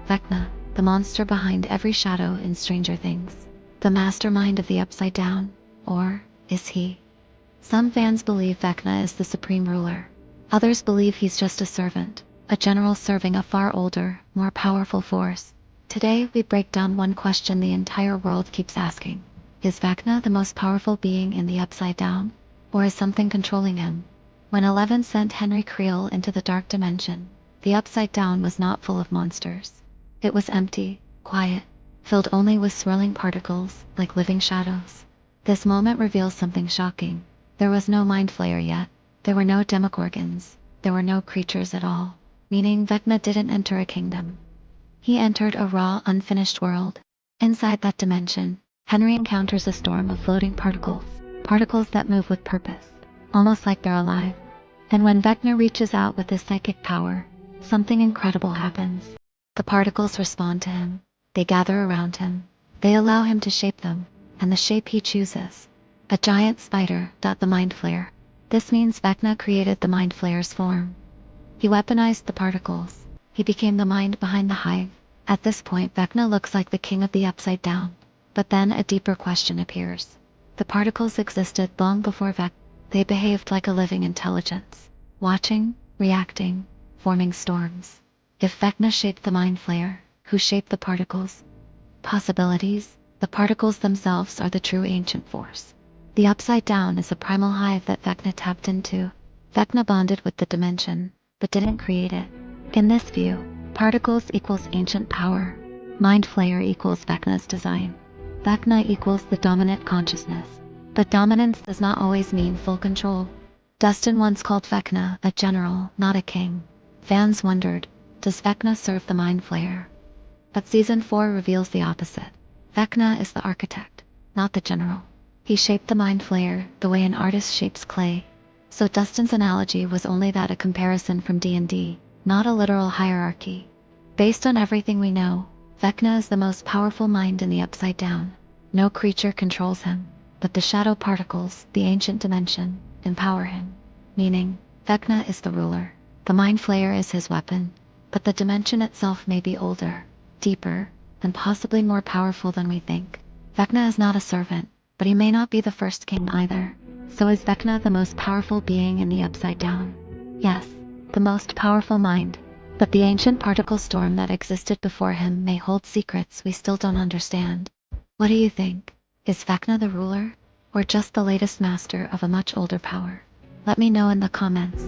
Vecna, the monster behind every shadow in Stranger Things. The mastermind of the Upside Down? Or is he? Some fans believe Vecna is the supreme ruler. Others believe he's just a servant, a general serving a far older, more powerful force. Today, we break down one question the entire world keeps asking. Is Vecna the most powerful being in the Upside Down? Or is something controlling him? When 11 sent Henry Creel into the dark dimension, the Upside Down was not full of monsters. It was empty, quiet, filled only with swirling particles, like living shadows. This moment reveals something shocking. There was no mind flayer yet. There were no demogorgons. There were no creatures at all. Meaning Vecna didn't enter a kingdom. He entered a raw, unfinished world. Inside that dimension, Henry encounters a storm of floating particles. Particles that move with purpose, almost like they're alive. And when Vecna reaches out with his psychic power, something incredible happens. The particles respond to him. They gather around him. They allow him to shape them, and the shape he chooses. A giant spider, the mind flayer. This means Vecna created the mind flayer's form. He weaponized the particles. He became the mind behind the hive. At this point, Vecna looks like the king of the Upside Down. But then a deeper question appears. The particles existed long before Vecna. They behaved like a living intelligence, watching, reacting, forming storms. If Vecna shaped the mind flayer, who shaped the particles? Possibilities. The particles themselves are the true ancient force. The Upside Down is a primal hive that Vecna tapped into. Vecna bonded with the dimension, but didn't create it. In this view, particles equals ancient power. Mind flayer equals Vecna's design. Vecna equals the dominant consciousness. But dominance does not always mean full control. Dustin once called Vecna a general, not a king. Fans wondered, does Vecna serve the mind flayer? But season 4 reveals the opposite. Vecna is the architect, not the general. He shaped the mind flayer the way an artist shapes clay. So Dustin's analogy was only that a comparison from D&D, not a literal hierarchy. Based on everything we know, Vecna is the most powerful mind in the Upside Down. No creature controls him, but the shadow particles, the ancient dimension, empower him. Meaning, Vecna is the ruler. The mind flayer is his weapon, but the dimension itself may be older, deeper, and possibly more powerful than we think. Vecna is not a servant, but he may not be the first king either. So is Vecna the most powerful being in the Upside Down? Yes, the most powerful mind. But the ancient particle storm that existed before him may hold secrets we still don't understand. What do you think? Is Vecna the ruler? Or just the latest master of a much older power? Let me know in the comments.